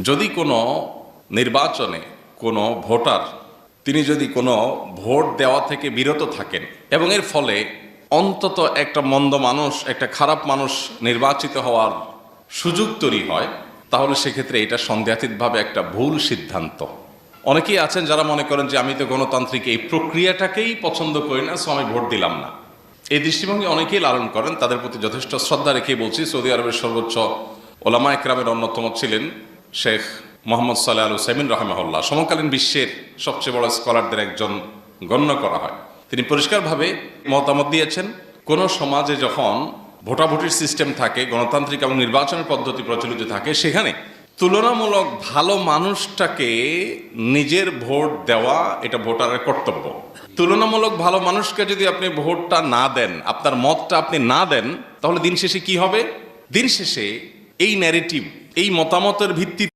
যদি কোনো নির্বাচনে কোনো ভোটার তিনি যদি কোনো ভোট দেওয়া থেকে বিরত থাকেন এবং এর ফলে অন্তত একটা মন্দ মানুষ, একটা খারাপ মানুষ নির্বাচিত হওয়ার সুযোগ তৈরি হয়, তাহলে সেক্ষেত্রে এটা সন্দেহাতীতভাবে একটা ভুল সিদ্ধান্ত। অনেকেই আছেন যারা মনে করেন যে আমি তো গণতান্ত্রিক এই প্রক্রিয়াটাকেই পছন্দ করি না, সো আমি ভোট দিলাম না। এই দৃষ্টিভঙ্গি অনেকেই লালন করেন, তাদের প্রতি যথেষ্ট শ্রদ্ধা রেখে বলছি, সৌদি আরবের সর্বোচ্চ ওলামা একরামের অন্যতম ছিলেন শেখ মোহাম্মদ সালেহ আল উসাইমিন রাহিমাহুল্লাহ। সমকালীন বিশ্বের সবচেয়ে বড় স্কলারদের একজন গণ্য করা হয়। তিনি পরিষ্কারভাবে মতামত দিয়েছেন, কোনো সমাজে যখন ভোটাভুটির সিস্টেম থাকে, গণতান্ত্রিক এবং নির্বাচনের পদ্ধতি প্রচলিত থাকে, সেখানে তুলনামূলক ভালো মানুষটাকে নিজের ভোট দেওয়া এটা ভোটারের কর্তব্য। তুলনামূলক ভালো মানুষকে যদি আপনি ভোটটা না দেন, আপনার মতটা আপনি না দেন, তাহলে দিন শেষে কি হবে? দিন শেষে এই ন্যারেটিভ, এই মতামতের ভিত্তিতে